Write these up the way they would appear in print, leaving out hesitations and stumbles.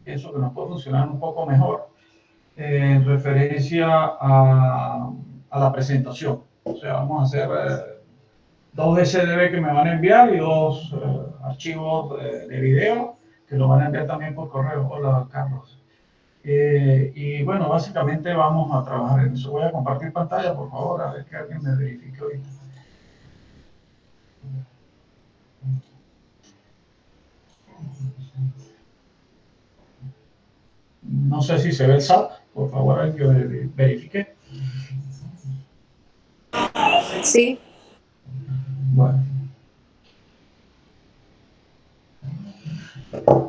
pienso que nos puede funcionar un poco mejor en referencia a la presentación. O sea, vamos a hacer dos SDB que me van a enviar y dos archivos de video que lo van a enviar también por correo. Hola, Carlos. Y bueno, básicamente vamos a trabajar en eso. Voy a compartir pantalla, por favor, a ver que alguien me verifique ahorita. No sé si se ve el SAP, por favor, alguien verifique. Sí. Bueno.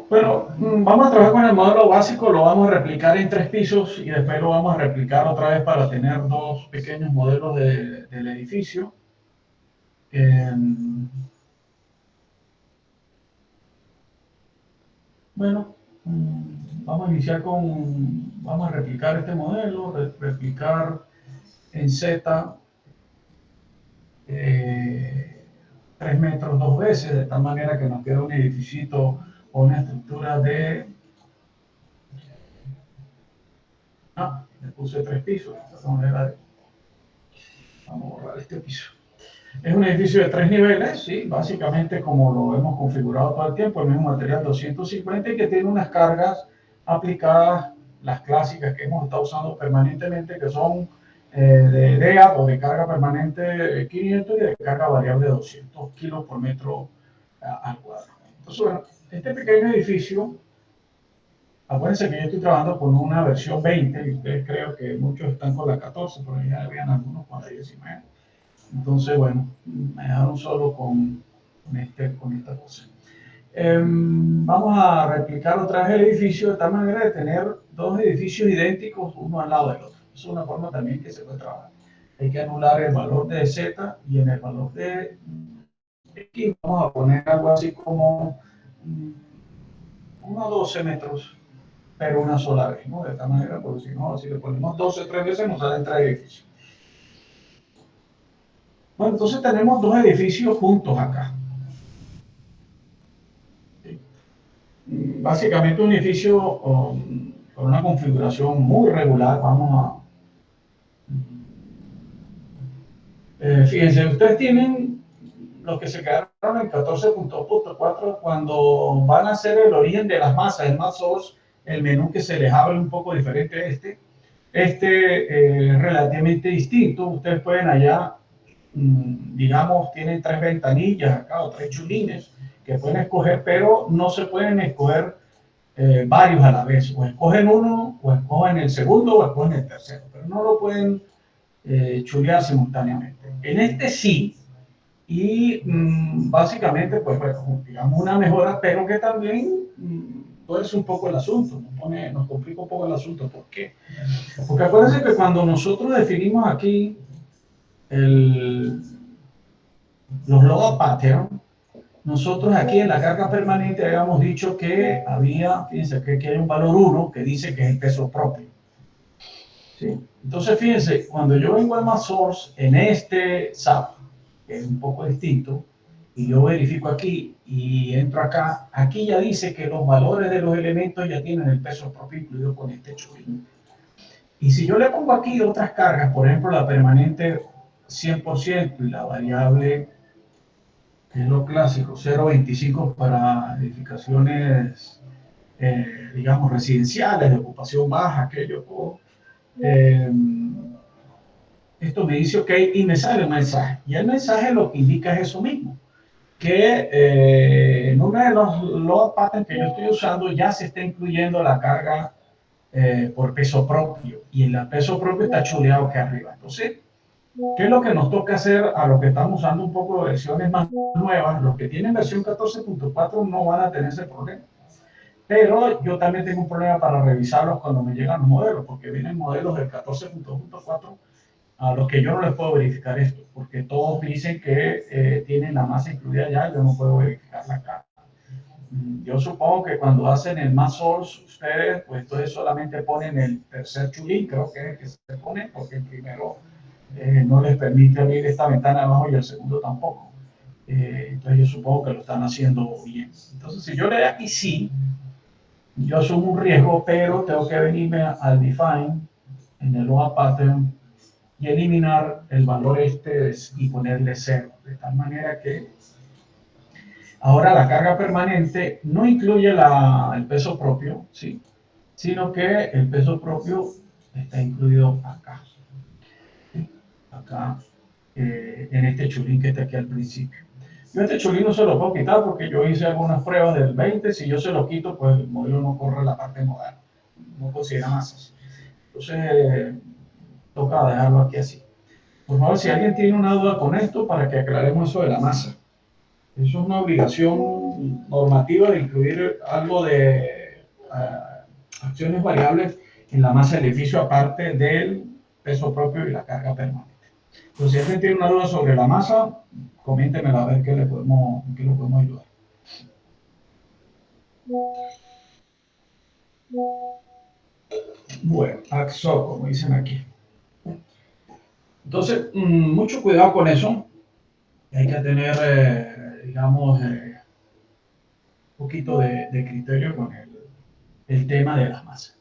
Bueno, vamos a trabajar con el modelo básico, lo vamos a replicar en 3 pisos y después lo vamos a replicar otra vez para tener 2 pequeños modelos del edificio. Bueno, vamos a iniciar vamos a replicar este modelo, replicar en Z 3 metros 2 veces, de tal manera que nos quede un edificio o una estructura de... le puse 3 pisos, de esta manera vamos a borrar este piso. Es un edificio de 3 niveles, sí, básicamente como lo hemos configurado todo el tiempo, el mismo material 250 y que tiene unas cargas aplicadas, las clásicas que hemos estado usando permanentemente, que son de DEA o de carga permanente 500 y de carga variable 200 kilos por metro al cuadrado. Entonces, bueno, este pequeño edificio, acuérdense que yo estoy trabajando con una versión 20 y ustedes creo que muchos están con la 14, pero ya habían algunos con la 19. Entonces, bueno, me dejaron solo con esta cosa. Vamos a replicar otra vez el edificio de tal manera de tener 2 edificios idénticos uno al lado del otro. Es una forma también que se puede trabajar. Hay que anular el valor de Z y en el valor de X vamos a poner algo así como unos 12 metros, pero una sola vez, ¿no? De esta manera, porque si no, si le ponemos 12 3 veces nos salen 3 edificios. Bueno, entonces tenemos 2 edificios juntos acá. Básicamente un edificio con una configuración muy regular. Vamos a... fíjense, ustedes tienen los que se quedaron en 14.4 cuando van a hacer el origen de las masas, el mass source, el menú que se les abre un poco diferente a este. Es relativamente distinto. Ustedes pueden allá, digamos, tienen 3 ventanillas acá o 3 chulines que pueden escoger, pero no se pueden escoger varios a la vez. O escogen uno, o escogen el segundo, o escogen el tercero, pero no lo pueden chulear simultáneamente. En este sí, y básicamente, pues, digamos, una mejora, pero que también puede ser un poco el asunto, nos complica un poco el asunto. ¿Por qué? Porque acuérdense que cuando nosotros definimos aquí los load pattern, nosotros aquí en la carga permanente habíamos dicho que había, fíjense que hay un valor 1 que dice que es el peso propio. ¿Sí? Entonces, fíjense, cuando yo vengo al mass source en este SAP, que es un poco distinto, y yo verifico aquí y entro acá, aquí ya dice que los valores de los elementos ya tienen el peso propio incluido con este chulín. Y si yo le pongo aquí otras cargas, por ejemplo, la permanente 100% y la variable, que es lo clásico, 0.25 para edificaciones, digamos, residenciales, de ocupación baja, aquello, todo. Esto me dice OK y me sale un mensaje. Y el mensaje lo que indica es eso mismo, que en uno de los load patterns que yo estoy usando ya se está incluyendo la carga por peso propio, y el peso propio está chuleado aquí arriba. Entonces, ¿qué es lo que nos toca hacer a los que estamos usando un poco de versiones más nuevas? Los que tienen versión 14.4 no van a tener ese problema. Pero yo también tengo un problema para revisarlos cuando me llegan los modelos, porque vienen modelos del 14.4 a los que yo no les puedo verificar esto, porque todos dicen que tienen la masa incluida ya, yo no puedo verificarla acá. Yo supongo que cuando hacen el mass source, ustedes, pues entonces solamente ponen el tercer chulín, creo que es el que se pone, porque el primero no les permite abrir esta ventana de abajo y el segundo tampoco. Entonces yo supongo que lo están haciendo bien. Entonces si yo le doy aquí sí, yo asumo un riesgo, pero tengo que venirme al define en el load pattern y eliminar el valor este y ponerle 0, de tal manera que ahora la carga permanente no incluye el peso propio, ¿sí? Sino que el peso propio está incluido acá, ¿sí? Acá, en este chulín que está aquí al principio. Yo este chulín no se lo puedo quitar porque yo hice algunas pruebas del 20, si yo se lo quito, pues el modelo no corre la parte modal, no considera masas. Entonces, toca dejarlo aquí así. Por favor, si alguien tiene una duda con esto, para que aclaremos eso de la masa. Eso es una obligación normativa de incluir algo de acciones variables en la masa del edificio, aparte del peso propio y la carga permanente. Entonces, si alguien tiene una duda sobre la masa, coméntemela a ver qué le podemos ayudar. Bueno, AXO, como dicen aquí. Entonces, mucho cuidado con eso. Hay que tener, digamos, un poquito de criterio con el tema de las masas.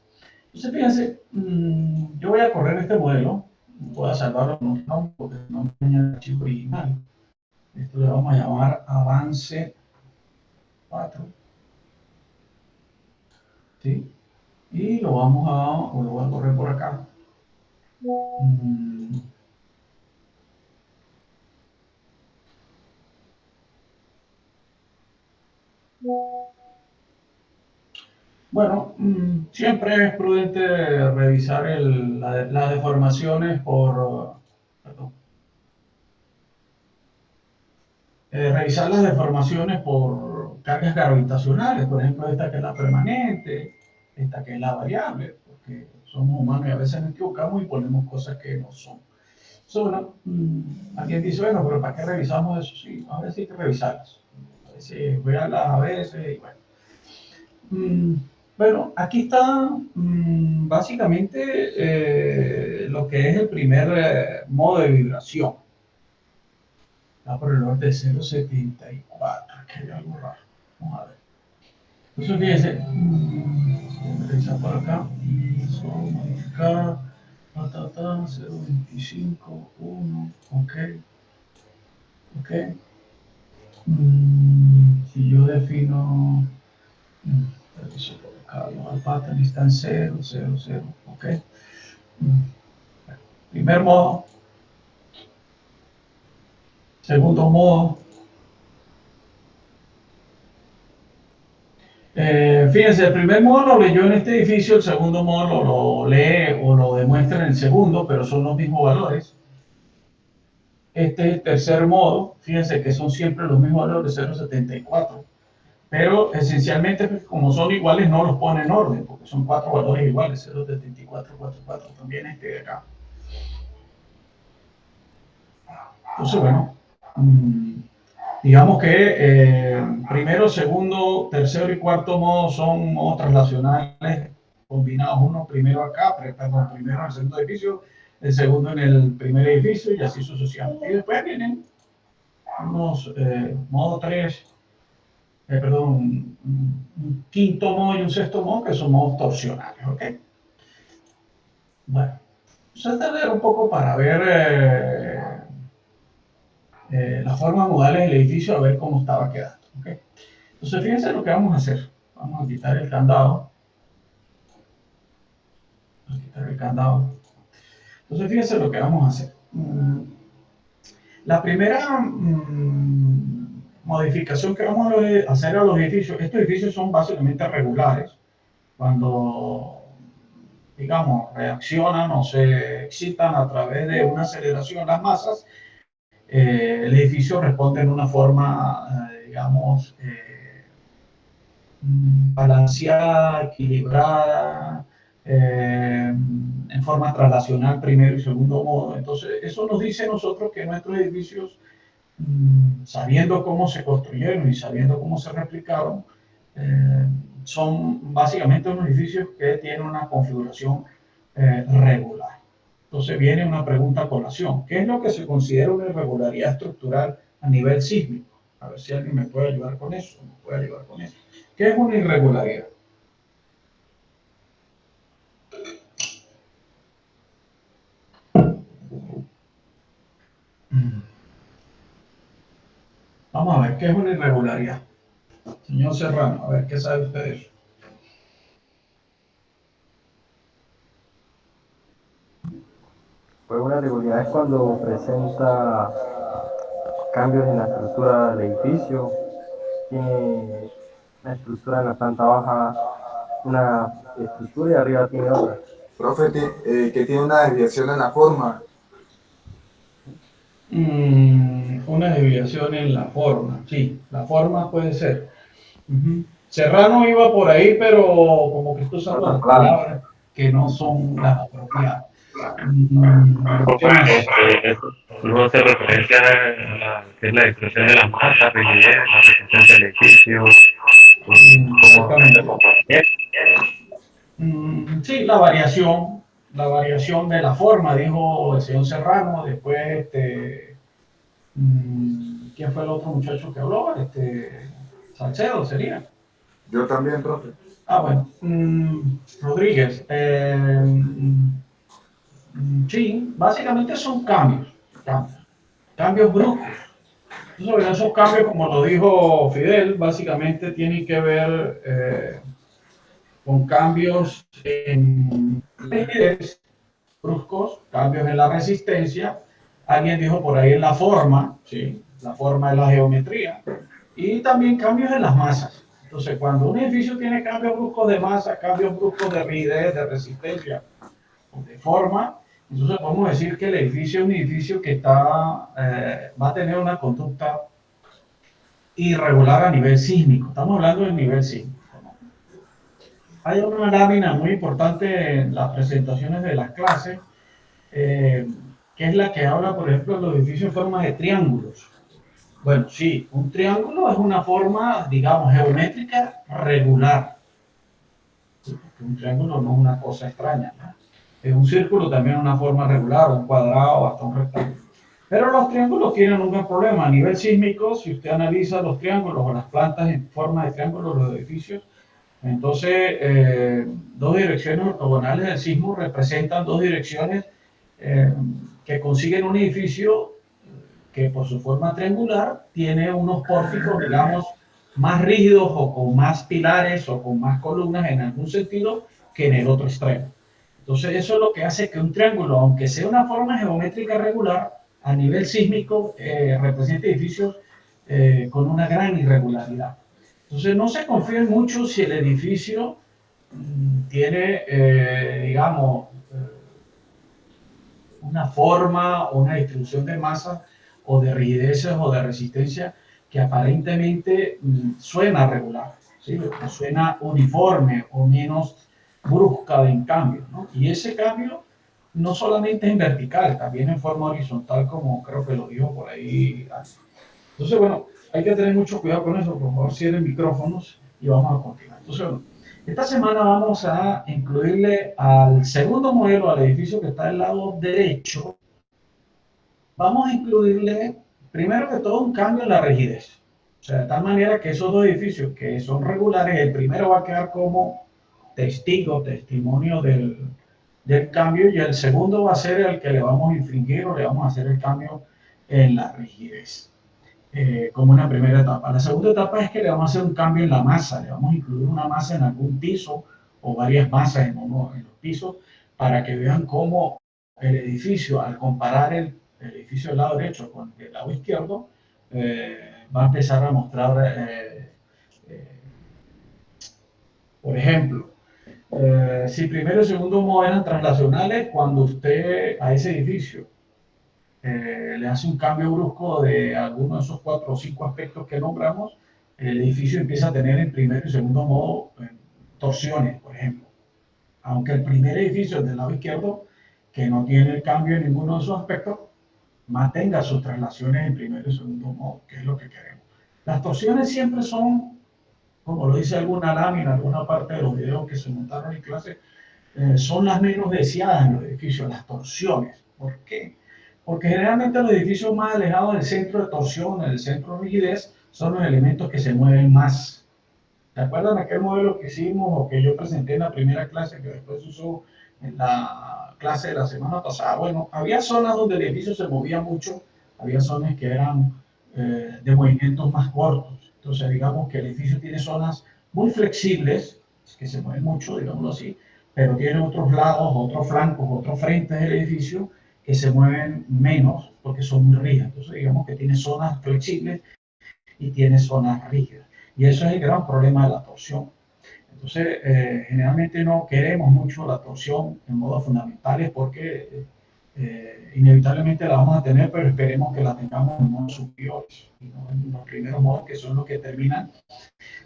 Entonces, fíjense, yo voy a correr este modelo, voy a salvarlo no, porque no me daña el archivo original. Esto le vamos a llamar avance 4, ¿sí? Y lo voy a correr por acá. Bueno, siempre es prudente revisar las deformaciones perdón, revisar las deformaciones por cargas gravitacionales, por ejemplo, esta que es la permanente, esta que es la variable, porque somos humanos y a veces nos equivocamos y ponemos cosas que no son. Entonces, bueno, alguien dice, bueno, pero ¿para qué revisamos eso? Sí, a veces hay que revisarlas. A veces, veanlas a veces, y bueno. Bueno, aquí está básicamente lo que es el primer modo de vibración. Está por el orden de 0,74, que hay algo raro. Vamos a ver. Entonces, fíjense, voy a revisar por acá. Modificar, 0,25, 1, ok, ok. Si yo defino, reviso por acá, los pattern están 0, 0, 0, ok. Primer modo, segundo modo. Fíjense, el primer modo lo leyó en este edificio, el segundo modo lo lee o lo demuestra en el segundo, pero son los mismos valores. Este es el tercer modo, fíjense que son siempre los mismos valores de 0,74, pero esencialmente pues, como son iguales no los pone en orden, porque son 4 valores iguales, 0,74, 44, también este de acá. Entonces, bueno, digamos que primero, segundo, tercero y cuarto modo son modos traslacionales combinados, uno primero acá, perdón, primero en el segundo edificio, el segundo en el primer edificio y así sucesivamente. Y después vienen unos modo 3, perdón, un quinto modo y un sexto modo que son modos torsionales, ¿ok? Bueno, vamos a tener un poco para ver las formas modales del edificio, a ver cómo estaba quedando, ¿ok? Entonces, fíjense lo que vamos a hacer. Vamos a quitar el candado. Vamos a quitar el candado. Entonces, fíjense lo que vamos a hacer. La primera modificación que vamos a hacer a los edificios, estos edificios son básicamente regulares. Cuando, digamos, reaccionan o se excitan a través de una aceleración las masas, el edificio responde en una forma, digamos, balanceada, equilibrada, en forma traslacional primero y segundo modo. Entonces, eso nos dice a nosotros que nuestros edificios, sabiendo cómo se construyeron y sabiendo cómo se replicaron, son básicamente unos edificios que tienen una configuración regular. Entonces viene una pregunta a colación. ¿Qué es lo que se considera una irregularidad estructural a nivel sísmico? A ver si alguien me puede ayudar con eso. ¿Qué es una irregularidad? Vamos a ver qué es una irregularidad. Señor Serrano, a ver qué sabe usted de eso. Pues una irregularidad es cuando presenta cambios en la estructura del edificio, tiene una estructura en la planta baja, una estructura y arriba tiene otra. Profe, que tiene una desviación en la forma. Una desviación en la forma, sí, la forma puede ser. Serrano iba por ahí, pero como que está usando las palabras que no son las apropiadas. ¿Qué más? No hace referencia a que es la expresión de la masa, rigidez, la resistencia del edificio, cómo se Exactamente. compone. Sí, la variación de la forma, dijo el señor Serrano. Después, ¿quién fue el otro muchacho que habló? Salcedo sería. Yo también, profe. Ah, bueno. Rodríguez. Sí, básicamente son cambios bruscos. Entonces, esos cambios, como lo dijo Fidel, básicamente tienen que ver con cambios en rigidez bruscos, cambios en la resistencia. Alguien dijo por ahí en la forma, ¿sí? La forma de la geometría. Y también cambios en las masas. Entonces, cuando un edificio tiene cambios bruscos de masa, cambios bruscos de rigidez, de resistencia, de forma, entonces podemos decir que el edificio es un edificio que va a tener una conducta irregular a nivel sísmico. Estamos hablando del nivel sísmico, ¿no? Hay una lámina muy importante en las presentaciones de las clases, que es la que habla, por ejemplo, de los edificios en forma de triángulos. Bueno, sí, un triángulo es una forma, digamos, geométrica regular. Porque un triángulo no es una cosa extraña, ¿no? Un círculo también es una forma regular, un cuadrado, hasta un rectángulo. Pero los triángulos tienen un gran problema. A nivel sísmico, si usted analiza los triángulos o las plantas en forma de triángulos, los edificios, entonces dos direcciones ortogonales del sismo representan dos direcciones que consiguen un edificio que por su forma triangular tiene unos pórticos, digamos, más rígidos o con más pilares o con más columnas en algún sentido que en el otro extremo. Entonces eso es lo que hace que un triángulo, aunque sea una forma geométrica regular, a nivel sísmico represente edificios con una gran irregularidad. Entonces no se confíe mucho si el edificio tiene, digamos, una forma o una distribución de masa o de rigideces o de resistencia que aparentemente suena regular, ¿sí? O suena uniforme o menos brusca en cambio, ¿no? Y ese cambio no solamente es en vertical, también en forma horizontal, como creo que lo dijo por ahí. Entonces, bueno, hay que tener mucho cuidado con eso. Por favor, cierren micrófonos y vamos a continuar. Entonces, bueno, esta semana vamos a incluirle al segundo modelo, al edificio que está del lado derecho, vamos a incluirle, primero que todo, un cambio en la rigidez. O sea, de tal manera que esos dos edificios que son regulares, el primero va a quedar como testimonio del cambio, y el segundo va a ser el que le vamos a infringir o le vamos a hacer el cambio en la rigidez. Como una primera etapa. La segunda etapa es que le vamos a hacer un cambio en la masa, le vamos a incluir una masa en algún piso o varias masas en los pisos para que vean cómo el edificio, al comparar el edificio del lado derecho con el lado izquierdo, va a empezar a mostrar, eh, por ejemplo, si primero y segundo modo eran traslacionales, cuando usted a ese edificio le hace un cambio brusco de alguno de esos 4 o 5 aspectos que nombramos, el edificio empieza a tener en primero y segundo modo torsiones, por ejemplo. Aunque el primer edificio del lado izquierdo, que no tiene el cambio en ninguno de esos aspectos, mantenga sus traslaciones en primero y segundo modo, que es lo que queremos. Las torsiones siempre son, como lo dice alguna lámina, alguna parte de los videos que se montaron en clase, son las menos deseadas en los edificios, las torsiones. ¿Por qué? Porque generalmente los edificios más alejados del centro de torsión, del centro de rigidez, son los elementos que se mueven más. ¿Te acuerdan aquel modelo que hicimos o que yo presenté en la primera clase que después se usó en la clase de la semana pasada? Bueno, había zonas donde el edificio se movía mucho, había zonas que eran de movimientos más cortos. Entonces, digamos que el edificio tiene zonas muy flexibles, que se mueven mucho, digámoslo así, pero tiene otros lados, otros flancos, otros frentes del edificio que se mueven menos porque son muy rígidas. Entonces, digamos que tiene zonas flexibles y tiene zonas rígidas. Y eso es el gran problema de la torsión. Entonces, generalmente no queremos mucho la torsión en modos fundamentales porque inevitablemente la vamos a tener, pero esperemos que la tengamos en modos superiores, y no en los primeros modos que son los que terminan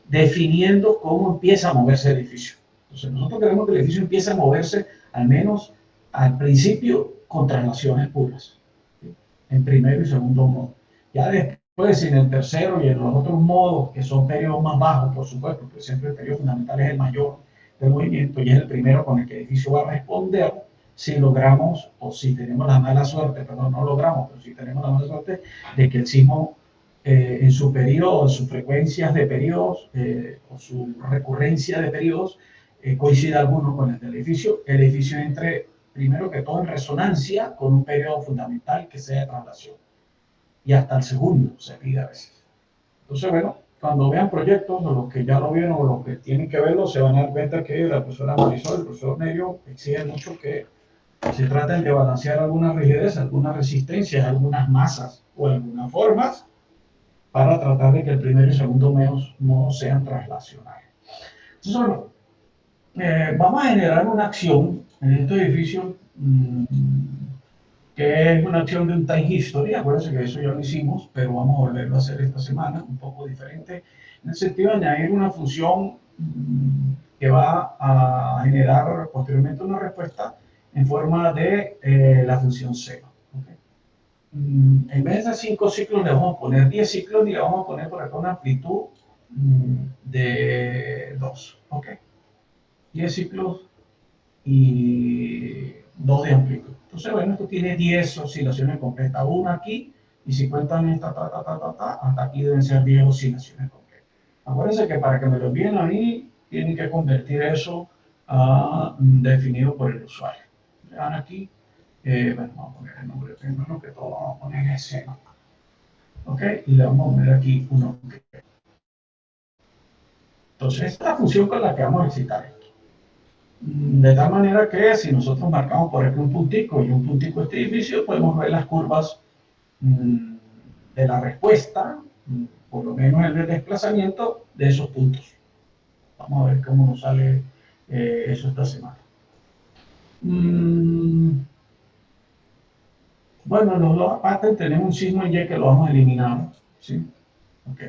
definiendo cómo empieza a moverse el edificio. Entonces, nosotros queremos que el edificio empiece a moverse, al menos al principio, con traslaciones puras, ¿sí? En primero y segundo modo. Ya después, en el tercero y en los otros modos, que son periodos más bajos, por supuesto, porque siempre el periodo fundamental es el mayor del movimiento y es el primero con el que el edificio va a responder, si logramos, o si tenemos la mala suerte, perdón, no logramos, pero si tenemos la mala suerte de que el sismo en su periodo, en sus frecuencias de periodos o su recurrencia de periodos coincida alguno con el edificio entre, primero que todo, en resonancia con un periodo fundamental que sea de traslación. Y hasta el segundo se pide a veces. Entonces, bueno, cuando vean proyectos, o los que ya lo vieron o los que tienen que verlo, se van a dar cuenta que la profesora Marisol, el profesor Nerio, exigen mucho que se traten de balancear algunas rigidez, algunas resistencias, algunas masas o algunas formas para tratar de que el primero y segundo modo sean traslacionales. Entonces, bueno, vamos a generar una acción en este edificio que es una acción de un time history. Acuérdense que eso ya lo hicimos, pero vamos a volverlo a hacer esta semana, un poco diferente, en el sentido de añadir una función que va a generar posteriormente una respuesta en forma de la función cero. ¿Okay? En vez de 5 ciclos le vamos a poner 10 ciclos y le vamos a poner por acá una amplitud de 2. ¿Ok? 10 ciclos y 2 de amplitud. Entonces, bueno, esto tiene 10 oscilaciones completas. Una aquí, y si cuentan esta, hasta aquí deben ser 10 oscilaciones completas. Acuérdense que para que me lo envíen a mí, tienen que convertir eso a definido por el usuario. Vean aquí. Bueno, vamos a poner el nombre primero, que todo vamos a poner ese. ¿Ok? Y le vamos a poner aquí un nombre. Entonces, esta es la función con la que vamos a excitar esto. De tal manera que si nosotros marcamos, por ejemplo, un puntico y un puntico este edificio, podemos ver las curvas de la respuesta, por lo menos el desplazamiento de esos puntos. Vamos a ver cómo nos sale eso esta semana. Bueno, los dos aparte tenemos un sismo en Y que lo vamos a eliminar, ¿sí? Ok.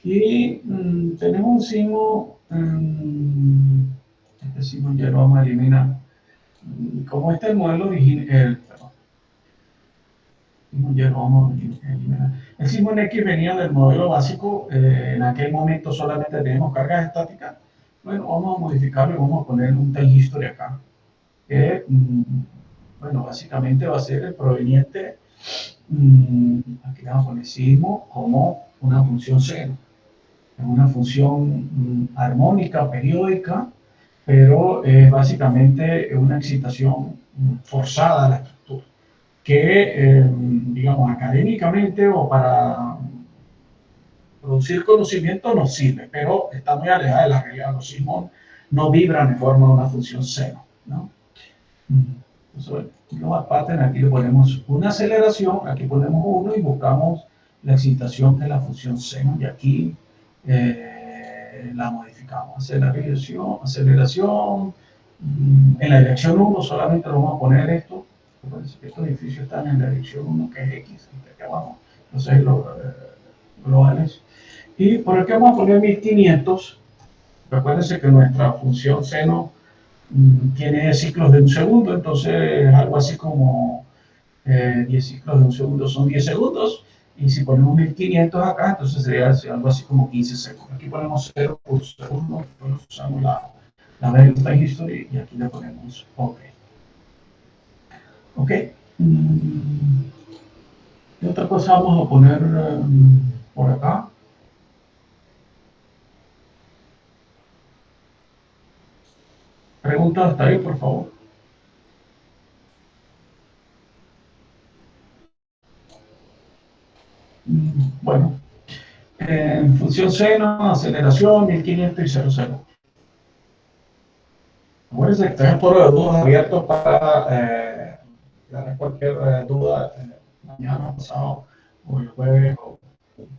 Y tenemos un sismo, este sismo ya lo vamos a eliminar. Como este es el modelo original, ya lo vamos a eliminar. El sismo en X venía del modelo básico, en aquel momento solamente teníamos cargas estáticas. Bueno, vamos a modificarlo y vamos a poner un time history acá, que bueno, básicamente va a ser el proveniente, aquí vamos a poner sismo como una función cero. Es una función armónica, periódica, pero es básicamente una excitación forzada a la estructura, que, digamos, académicamente o para producir conocimiento nos sirve, pero está muy alejada de la realidad. Los sismos no vibran en forma de una función cero, ¿no? Entonces, los pattern, aquí le ponemos una aceleración, aquí ponemos 1 y buscamos la excitación de la función seno, y aquí la modificamos. Aceleración, en la dirección 1 solamente lo vamos a poner esto. Parece que estos edificios están en la dirección 1, que es X, aquí abajo. Entonces, los globales. Y por aquí vamos a poner 1500. Recuérdense que nuestra función seno tiene ciclos de un segundo, entonces algo así como 10 ciclos de un segundo son 10 segundos, y si ponemos 1500 acá, entonces sería algo así como 15 segundos. Aquí ponemos 0 por segundo, después usamos la time history y aquí le ponemos OK. OK. ¿Qué otra cosa vamos a poner por acá? Preguntas hasta ahí, por favor. función seno, aceleración, 1500 y 00. Acuérdense que está el foro de dudas abierto para dar cualquier duda mañana, pasado, o el jueves, o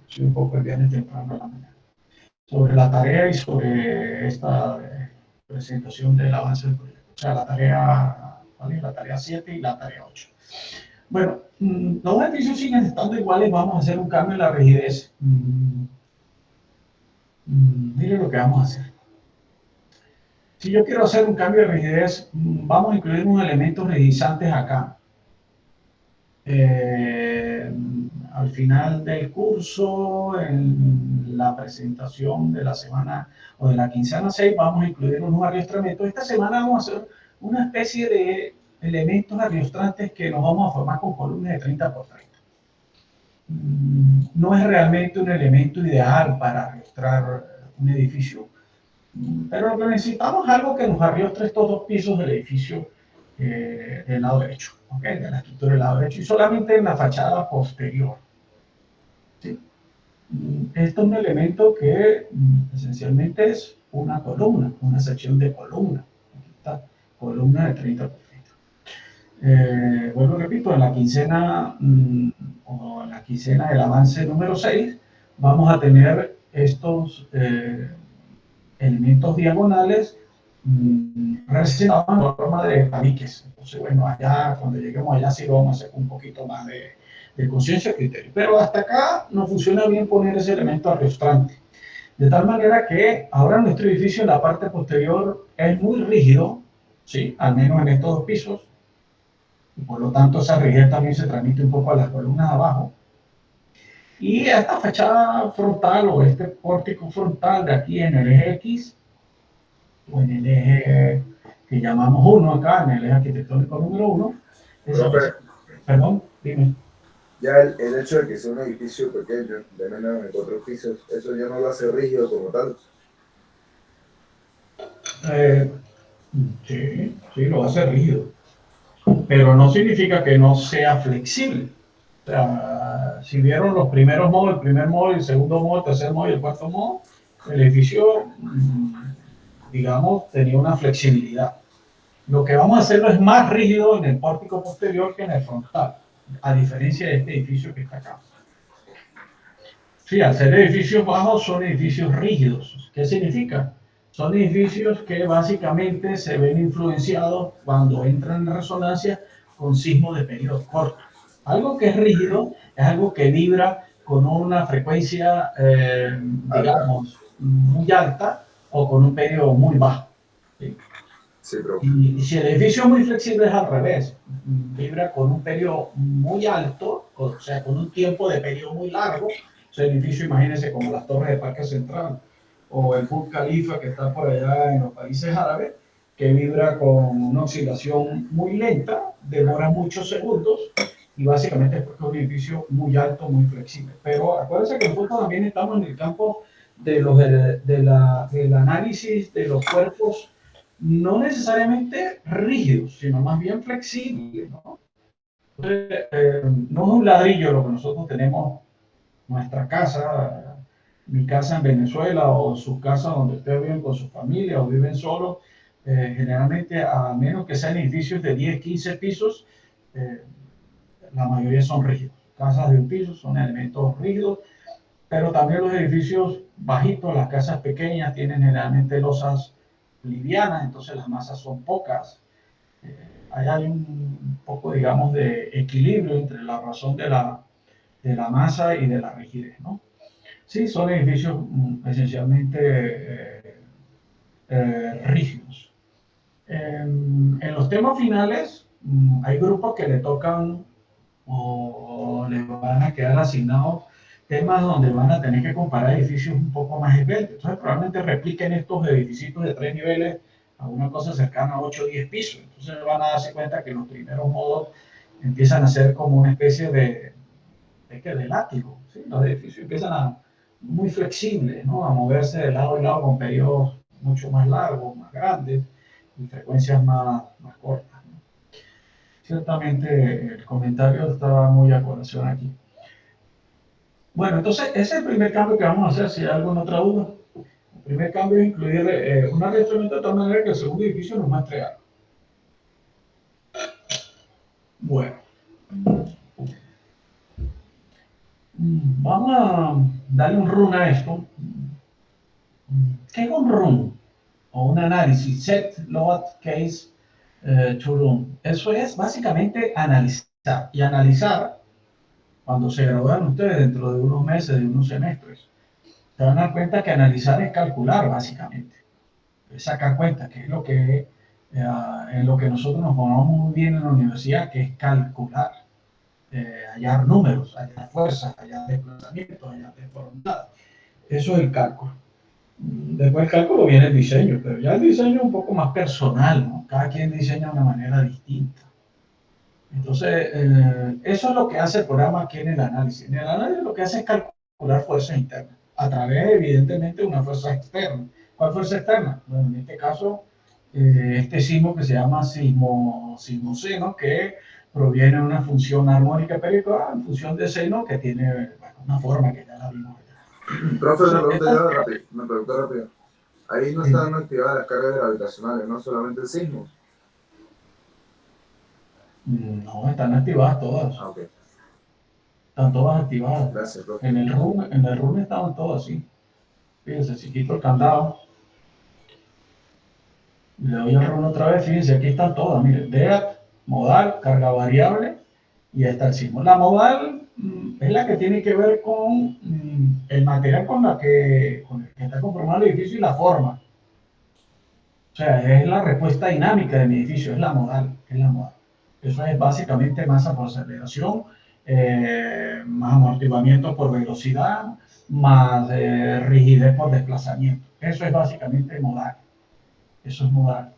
si un poco el viernes temprano en la mañana, sobre la tarea y sobre esta presentación del avance del proyecto. O sea, la tarea, ¿vale? La tarea 7 y la tarea 8. Bueno, los ejercicios siguen estando iguales, vamos a hacer un cambio en la rigidez. Miren lo que vamos a hacer. Si yo quiero hacer un cambio de rigidez, vamos a incluir unos elementos rigidizantes acá. Al final del curso, en la presentación de la semana o de la quincena 6, vamos a incluir unos arriostramientos. Esta semana vamos a hacer una especie de elementos arriostrantes que nos vamos a formar con columnas de 30 por 30. No es realmente un elemento ideal para arriostrar un edificio, pero lo que necesitamos es algo que nos arriostre estos dos pisos del edificio del lado derecho, ¿okay? De la estructura del lado derecho, y solamente en la fachada posterior. ¿Sí? Esto es un elemento que esencialmente es una columna, una sección de columna. Aquí está, columna de 30 por 30. Vuelvo, repito, en la quincena o en la quincena del avance número 6 vamos a tener estos elementos diagonales relacionados en forma de tabiques. Entonces, bueno, allá, cuando lleguemos allá, sí lo vamos a hacer con un poquito más de conciencia y criterio. Pero hasta acá nos funciona bien poner ese elemento arriostrante. De tal manera que ahora nuestro edificio en la parte posterior es muy rígido, ¿sí? Al menos en estos dos pisos, y por lo tanto esa rigidez también se transmite un poco a las columnas de abajo. Y esta fachada frontal o este pórtico frontal de aquí en el eje X, o en el eje que llamamos 1 acá, en el eje arquitectónico número 1. Perdón, dime. Ya el hecho de que sea un edificio pequeño, de menos de 4 pisos, eso ya no lo hace rígido como tal. Sí, lo hace rígido, pero no significa que no sea flexible. O sea, si vieron los primeros modos, el primer modo, el segundo modo, el tercer modo y el cuarto modo, el edificio, digamos, tenía una flexibilidad. Lo que vamos a hacerlo es más rígido en el pórtico posterior que en el frontal, a diferencia de este edificio que está acá. Sí, al ser edificios bajos son edificios rígidos. ¿Qué significa? Son edificios que básicamente se ven influenciados cuando entran en resonancia con sismos de periodo corto. Algo que es rígido es algo que vibra con una frecuencia, digamos, muy alta o con un periodo muy bajo. ¿Sí? Sí, pero... Y si el edificio es muy flexible es al revés, vibra con un periodo muy alto, o sea, con un tiempo de periodo muy largo. O sea, el edificio, imagínense, como las torres de Parque Central o el Burj Khalifa que está por allá en los países árabes, que vibra con una oscilación muy lenta, demora muchos segundos y básicamente es porque es un edificio muy alto, muy flexible. Pero acuérdense que nosotros también estamos en el campo del análisis de los cuerpos no necesariamente rígidos, sino más bien flexibles, ¿no? Entonces, no es un ladrillo lo que nosotros tenemos, nuestra casa, mi casa en Venezuela o su casa donde ustedes viven con su familia o viven solos, generalmente a menos que sean edificios de 10, 15 pisos, la mayoría son rígidos. Casas de un piso son elementos rígidos, pero también los edificios bajitos, las casas pequeñas, tienen generalmente losas livianas, entonces las masas son pocas. Ahí hay un poco, digamos, de equilibrio entre la razón de la masa y de la rigidez, ¿no? Sí, son edificios esencialmente rígidos. En los temas finales, hay grupos que le tocan o le van a quedar asignados temas donde van a tener que comparar edificios un poco más esbeltos. Entonces, probablemente repliquen estos edificios de 3 niveles a una cosa cercana a 8 o 10 pisos. Entonces, van a darse cuenta que los primeros modos empiezan a ser como una especie de látigo. ¿Sí? Los edificios empiezan a muy flexibles, ¿no? A moverse de lado a lado con periodos mucho más largos, más grandes y frecuencias más cortas. ¿No? Ciertamente el comentario estaba muy a colación aquí. Bueno, entonces ese es el primer cambio que vamos a hacer, si hay alguna otra duda. El primer cambio es incluir una revestimiento de tal manera que el segundo edificio nos muestre algo. Bueno, vamos a darle un run a esto. ¿Qué es un run? O un análisis, set load case to run. Eso es básicamente analizar. Y analizar, cuando se gradúan ustedes dentro de unos meses, de unos semestres, se van a dar cuenta que analizar es calcular básicamente. Es sacar cuenta, que es lo que en lo que nosotros nos formamos muy bien en la universidad, que es calcular, hallar números, hallar fuerzas, hallar desplazamientos, hallar deformidades. Eso es el cálculo. Después del cálculo viene el diseño, pero ya el diseño es un poco más personal, ¿no? Cada quien diseña de una manera distinta. Entonces, eso es lo que hace el programa aquí en el análisis. En el análisis lo que hace es calcular fuerzas internas, a través, evidentemente, de una fuerza externa. ¿Cuál fuerza externa? Bueno, en este caso, este sismo que se llama sismo-seno, que proviene de una función armónica periódica en función de seno, que tiene, bueno, una forma que ya la vimos. Profe, me pregunta rápido. Ahí no están activadas las cargas gravitacionales, no solamente el sismo. No, están activadas todas. Ah, ok. Están todas activadas. Gracias, profe. En el run estaban todas así. Fíjense, si quito el candado, le doy al run otra vez, fíjense, aquí están todas. Miren, DEAT, modal, carga variable y ahí está el sismo. La modal es la que tiene que ver con el material con el que está conformado el edificio y la forma. O sea, es la respuesta dinámica de mi edificio, es la modal. Eso es básicamente masa por aceleración, más amortiguamiento por velocidad, más rigidez por desplazamiento. Eso es básicamente modal. Eso es modal.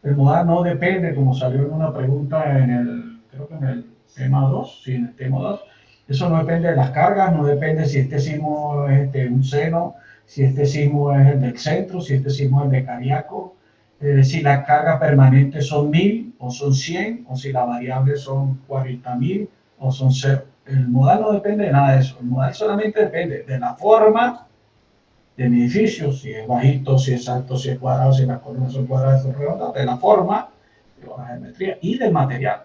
El modal no depende, como salió en una pregunta creo que en el tema 2, sí, en el tema 2, eso no depende de las cargas, no depende si este sismo es de un seno, si este sismo es el del centro, si este sismo es el de Cariaco, si la carga permanente son 1000 o son 100, o si la variable son 40.000 o son 0. El modal no depende de nada de eso. El modal solamente depende de la forma de mi edificio, si es bajito, si es alto, si es cuadrado, si las columnas son cuadradas, son redondas, de la forma, de la geometría y del material.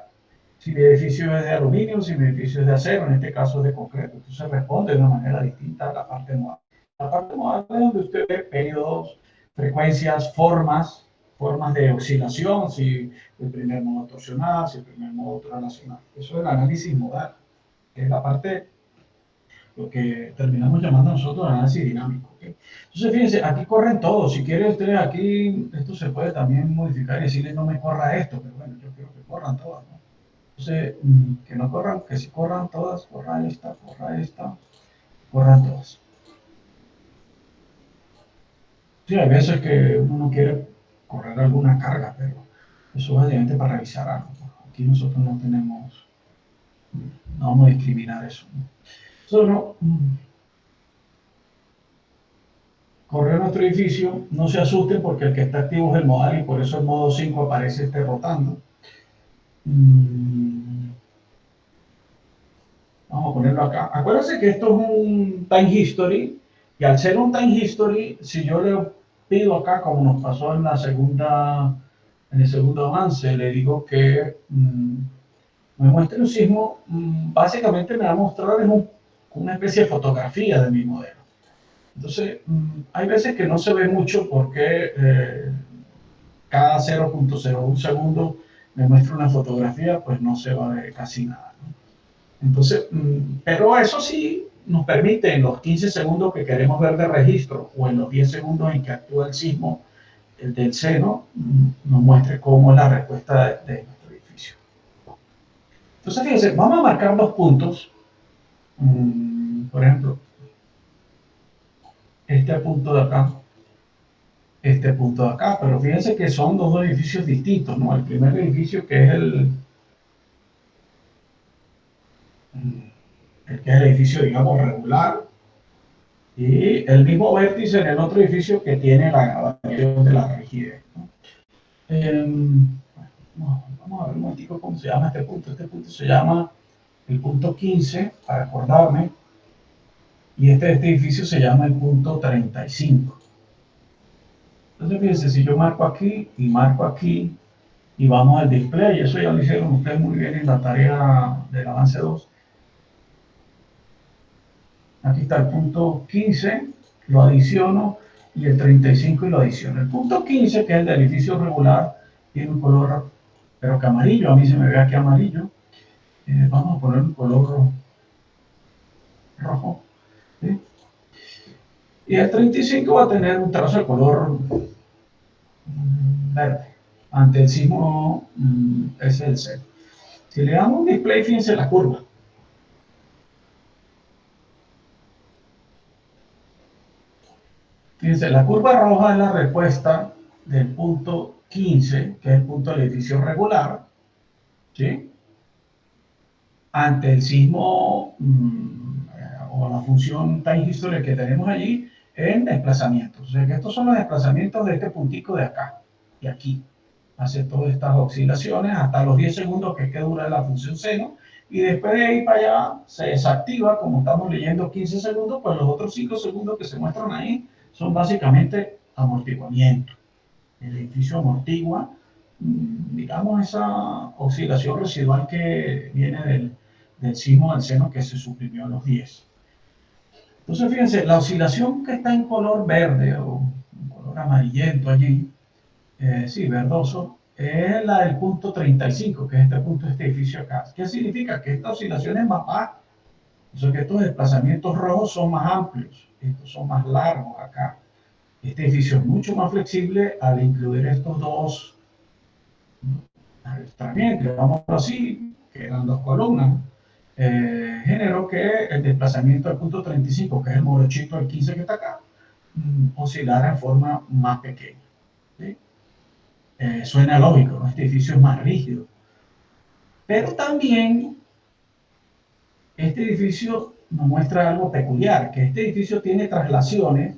Si mi edificio es de aluminio, si mi edificio es de acero, en este caso es de concreto. Entonces responde de una manera distinta a la parte modal. La parte modal es donde usted ve periodos, frecuencias, formas de oscilación, si el primer modo torsional, si el primer modo translacional. Eso es el análisis modal, que es la parte, lo que terminamos llamando nosotros análisis dinámico. ¿Okay? Entonces, fíjense, aquí corren todos. Si quiere usted, aquí, esto se puede también modificar y decirle no me corra esto, pero bueno, yo quiero que corran todas, ¿no? Entonces, que no corran, que si corran todas, corran esta, corran todas. Sí, hay veces que uno no quiere correr alguna carga, pero eso es básicamente para revisar algo. Aquí nosotros no vamos a discriminar eso. Solo correr nuestro edificio, no se asusten porque el que está activo es el modal y por eso el modo 5 aparece rotando. Vamos a ponerlo acá. Acuérdense que esto es un time history y al ser un time history, si yo le pido acá, como nos pasó en el segundo avance, le digo que me muestre un sismo, básicamente me va a mostrar una especie de fotografía de mi modelo. Entonces, hay veces que no se ve mucho porque cada 0.01 segundo me muestra una fotografía, pues no se va a ver casi nada, ¿no? Entonces, pero eso sí nos permite en los 15 segundos que queremos ver de registro o en los 10 segundos en que actúa el sismo, el del seno, nos muestre cómo es la respuesta de nuestro edificio. Entonces, fíjense, vamos a marcar dos puntos. Por ejemplo, este punto de acá, este punto de acá, pero fíjense que son dos edificios distintos, ¿no? El primer edificio que es el edificio, digamos, regular, y el mismo vértice en el otro edificio que tiene la variación de la rigidez, ¿no? Vamos a ver un momentico cómo se llama este punto. Este punto se llama el punto 15, para acordarme. y este edificio se llama el punto 35. Entonces fíjense, si yo marco aquí y marco aquí y vamos al display, eso ya lo hicieron ustedes muy bien en la tarea del avance 2. Aquí está el punto 15, lo adiciono, y el 35 y lo adiciono. El punto 15, que es el del edificio regular, tiene un color, pero que amarillo, a mí se me ve aquí amarillo. Vamos a poner un color rojo. ¿Sí? Y el 35 va a tener un trazo de color verde. Ante el sismo es el C. Si le damos un display, fíjense la curva. Fíjense, la curva roja es la respuesta del punto 15, que es el punto del edificio regular, ¿sí? Ante el sismo o la función time history que tenemos allí en desplazamientos. O sea que estos son los desplazamientos de este puntico de acá y aquí. Hace todas estas oscilaciones hasta los 10 segundos que dura la función seno, y después de ahí para allá se desactiva, como estamos leyendo 15 segundos, pues los otros 5 segundos que se muestran ahí son básicamente amortiguamiento. El edificio amortigua, digamos, esa oscilación residual que viene del sismo del seno que se suprimió a los 10. Entonces, fíjense, la oscilación que está en color verde o en color amarillento allí, sí, verdoso, es la del punto 35, que es este punto de este edificio acá. ¿Qué significa? Que esta oscilación es más baja. O sea que estos desplazamientos rojos son más amplios, estos son más largos acá. Este edificio es mucho más flexible al incluir estos dos arrastramientos, vamos así, que eran dos columnas. Generó que el desplazamiento del punto 35, que es el morochito del 15 que está acá, oscilara en forma más pequeña. ¿Sí? Suena lógico, ¿no? Este edificio es más rígido. Pero también este edificio nos muestra algo peculiar, que este edificio tiene traslaciones.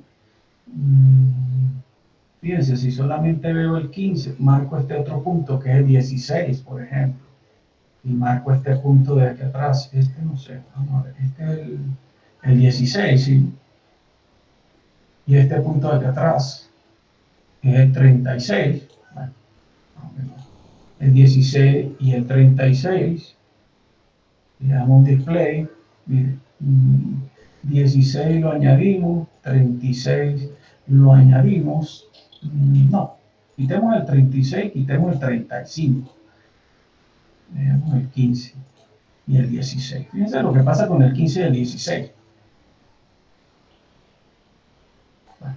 Fíjense, si solamente veo el 15, marco este otro punto que es el 16, por ejemplo, y marco este punto de aquí atrás, este no sé, vamos a ver, este es el 16, ¿sí? Y este punto de aquí atrás es el 36, bueno, el 16 y el 36, le damos un display, mire, 16 lo añadimos, 36 lo añadimos, no, quitemos el 36, quitemos el 35, veamos el 15 y el 16. Fíjense lo que pasa con el 15 y el 16. Bueno,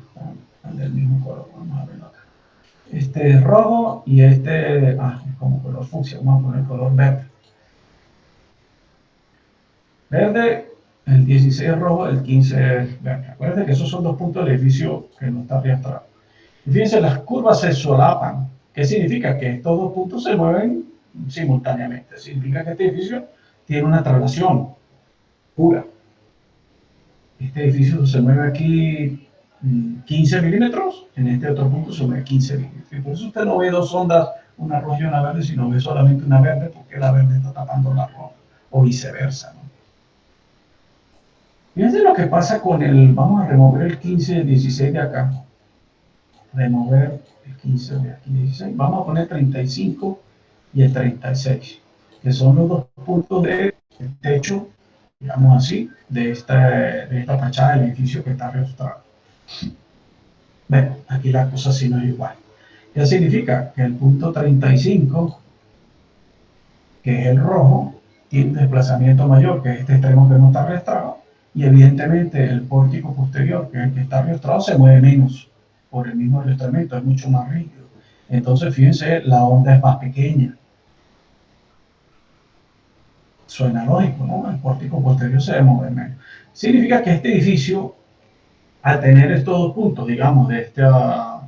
están del mismo color, vamos a verlo acá. Este es rojo y este es como color fucsia, vamos a poner color verde. Verde, el 16 es rojo, el 15 es verde. Acuérdense que esos son dos puntos del edificio que no está arrastrado. Y fíjense, las curvas se solapan. ¿Qué significa? Que estos dos puntos se mueven simultáneamente. Significa que este edificio tiene una traslación pura. Este edificio se mueve aquí 15 milímetros, en este otro punto se mueve 15 milímetros. Y por eso usted no ve dos ondas, una roja y una verde, sino ve solamente una verde, porque la verde está tapando la roja, o viceversa, ¿no? Fíjense lo que pasa con el, vamos a remover el 15 y el 16 de acá. Remover el 15 de aquí, 16. Vamos a poner 35 y el 36, que son los dos puntos del techo, digamos así, de esta fachada del edificio que está restaurado. Bueno, aquí la cosa sí no es igual. ¿Qué significa? Que el punto 35, que es el rojo, tiene un desplazamiento mayor que este extremo que no está restaurado, y evidentemente el pórtico posterior, que es el que está restaurado, se mueve menos por el mismo arrastramiento, es mucho más rígido. Entonces, fíjense, la onda es más pequeña. Suena lógico, ¿no? El pórtico posterior se debe mover menos. Significa que este edificio, al tener estos dos puntos, digamos, de esta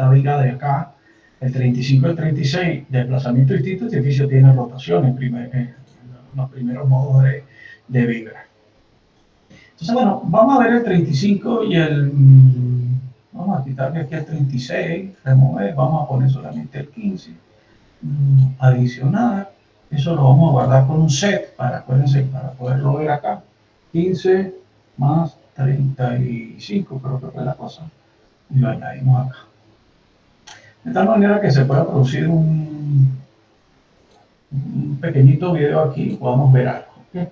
viga de acá, el 35 y el 36, desplazamiento distinto, este edificio tiene rotación en los primeros modos de vibra. Entonces, bueno, vamos a ver el 35 y vamos a quitarle aquí el 36, remover, vamos a poner solamente el 15, adicionar, eso lo vamos a guardar con un set, acuérdense, para poderlo ver acá, 15, más 35, creo que fue la cosa, y lo añadimos acá. De tal manera que se pueda producir un pequeñito video aquí, podamos ver algo. ¿Okay?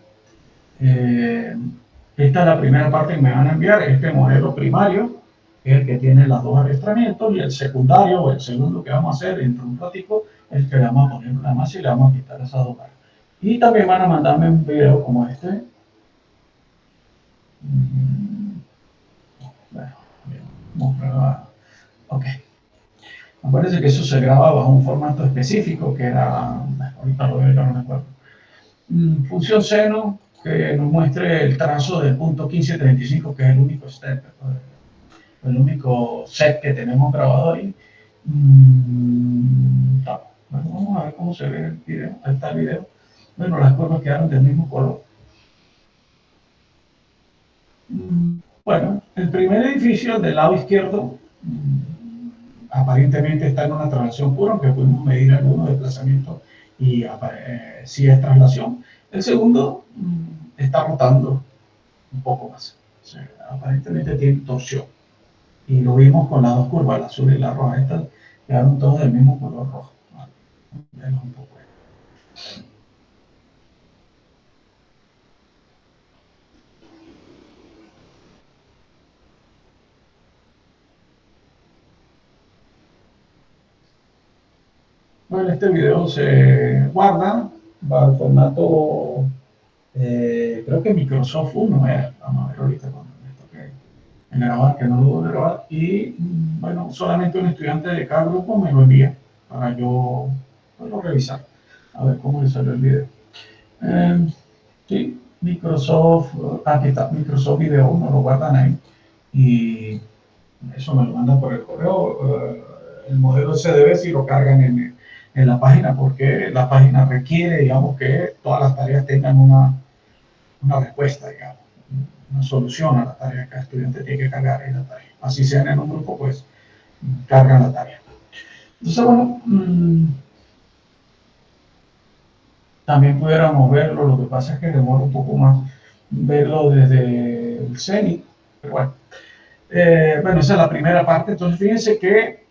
Esta es la primera parte que me van a enviar, este modelo primario, que es el que tiene los dos arrastramientos, y el secundario, o el segundo que vamos a hacer dentro de un ratico, es el que le vamos a poner una masa y le vamos a quitar esas dos barras. Y también van a mandarme un video como este. Bueno, vamos a probar. Ok. Acuérdense que eso se graba bajo un formato específico que era, ahorita lo veo, ya no me acuerdo. Función seno que nos muestre el trazo del punto 1535, que es el único step, el único set que tenemos grabado ahí. Bueno, vamos a ver cómo se ve el video. Ahí está el video. Bueno, las curvas quedaron del mismo color. Bueno, el primer edificio del lado izquierdo aparentemente está en una traslación pura, aunque pudimos medir algunos desplazamientos y sí es traslación. El segundo está rotando un poco más. O sea, aparentemente tiene torsión. Y lo vimos con las dos curvas, la azul y la roja. Estas quedaron todos del mismo color rojo. Vale, un poco. Bueno, este video se guarda, va al formato, creo que Microsoft 1 era. Vamos a ver ahorita cuando me toque en grabar, que no lo voy a grabar. Y bueno, solamente un estudiante de cada grupo me lo envía para yo poderlo revisar, a ver cómo le salió el video. Sí, Microsoft, aquí está, Microsoft Video, uno lo guardan ahí y eso me lo mandan por el correo. El modelo SDB si lo cargan en la página, porque la página requiere, digamos, que todas las tareas tengan una respuesta, digamos, una solución a la tarea que cada estudiante tiene que cargar en la tarea. Así sean en un grupo, pues cargan la tarea. Entonces, bueno, también pudiéramos verlo, lo que pasa es que demora un poco más verlo desde el CENI, pero bueno. Bueno, esa es la primera parte. Entonces, fíjense que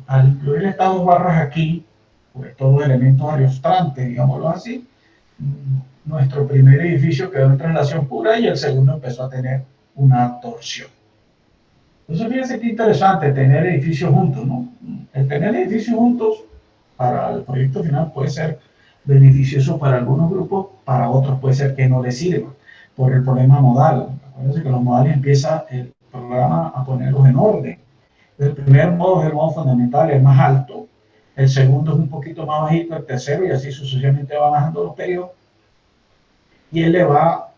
al incluir estas dos barras aquí, pues todos elementos areostrantes, digámoslo así, nuestro primer edificio quedó en traslación pura y el segundo empezó a tener una torsión. Entonces, fíjense qué interesante tener edificios juntos, ¿no? El tener edificios juntos para el proyecto final puede ser beneficioso para algunos grupos, para otros puede ser que no les sirva, por el problema modal. Acuérdense que los modales empieza el programa a ponerlos en orden. El primer modo es el modo fundamental, el más alto, el segundo es un poquito más bajito, el tercero, y así sucesivamente va bajando los periodos, y él le va,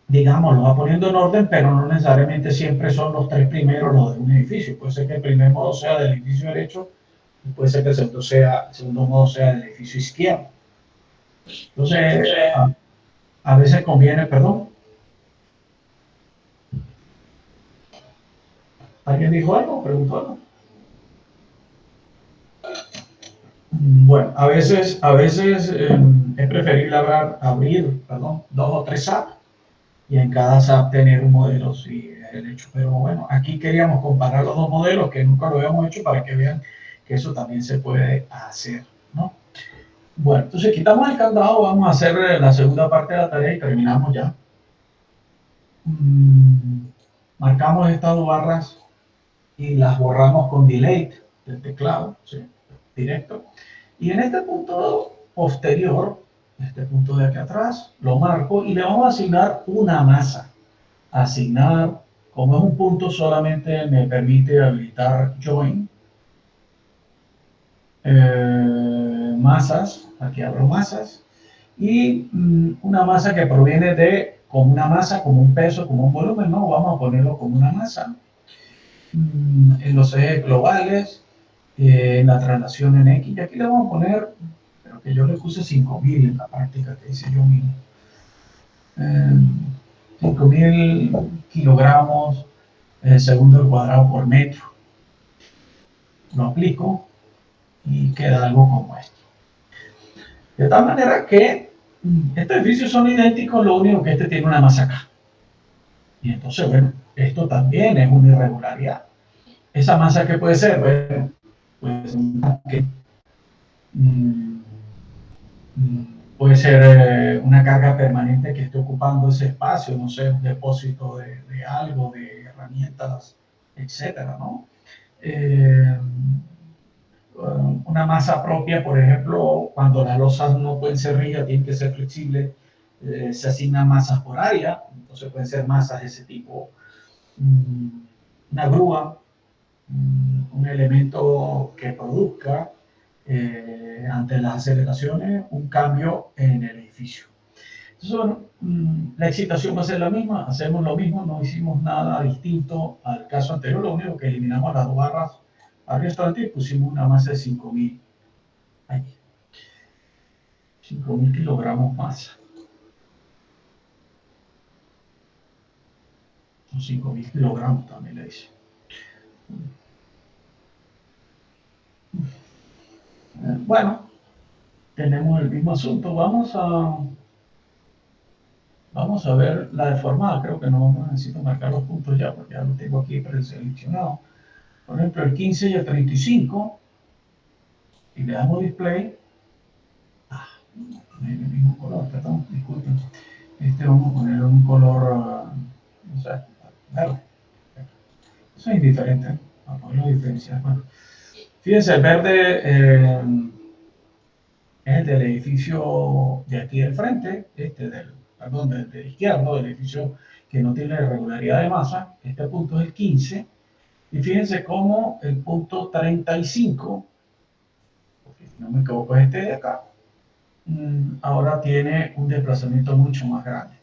digamos, lo va poniendo en orden, pero no necesariamente siempre son los tres primeros los de un edificio. Puede ser que el primer modo sea del edificio derecho, y puede ser que el segundo modo sea del edificio izquierdo. Entonces, a veces conviene, perdón. ¿Alguien dijo algo? ¿Preguntó algo? Bueno, a veces es preferible abrir dos o tres SAP y en cada SAP tener un modelo, si es el hecho. Pero bueno, aquí queríamos comparar los dos modelos, que nunca lo habíamos hecho, para que vean que eso también se puede hacer, ¿no? Bueno, entonces quitamos el candado, vamos a hacer la segunda parte de la tarea y terminamos ya. Marcamos estas dos barras y las borramos con delete del teclado, ¿sí? Directo. Y en este punto posterior, este punto de aquí atrás, lo marco y le vamos a asignar una masa. Asignar, como es un punto, solamente me permite habilitar join. Masas, aquí abro masas. Y una masa que proviene de, como una masa, como un peso, como un volumen, no, vamos a ponerlo como una masa. En los ejes globales, en la traslación en X, y aquí le vamos a poner, pero que yo le puse 5000 en la práctica que hice yo mismo. 5000 kilogramos segundo al cuadrado por metro. Lo aplico y queda algo como esto. De tal manera que estos edificios son idénticos, lo único que este tiene una masa acá. Y entonces, bueno, esto también es una irregularidad. Esa masa que puede ser, bueno, pues un tanque, mm, puede ser una carga permanente que esté ocupando ese espacio, no sé, un depósito de algo, de herramientas, etcétera, ¿no? Eh, una masa propia, por ejemplo, cuando las losas no pueden ser rígidas, tienen que ser flexibles, se asignan masas por área, entonces pueden ser masas de ese tipo, una grúa, un elemento que produzca ante las aceleraciones un cambio en el edificio. Entonces, bueno, la excitación va a ser la misma, hacemos lo mismo, no hicimos nada distinto al caso anterior, lo único que eliminamos las dos barras al restaurante y pusimos una masa de 5.000, ahí, 5.000 kilogramos masa, o 5.000 kilogramos también le dice. Bueno, tenemos el mismo asunto, vamos a ver la deformada, creo que no necesito marcar los puntos ya, porque ya lo tengo aquí preseleccionado. Por ejemplo, el 15 y el 35, y le damos display, vamos a poner el mismo color, perdón, disculpen. Vamos a poner un color, no sé, verde. Eso es indiferente, vamos a ponerlo diferenciar. Bueno, fíjense, el verde es el del edificio de aquí del frente, perdón, del izquierdo, del edificio que no tiene irregularidad de masa. Este punto es el 15. Y fíjense cómo el punto 35, porque si no me equivoco es este de acá, ahora tiene un desplazamiento mucho más grande.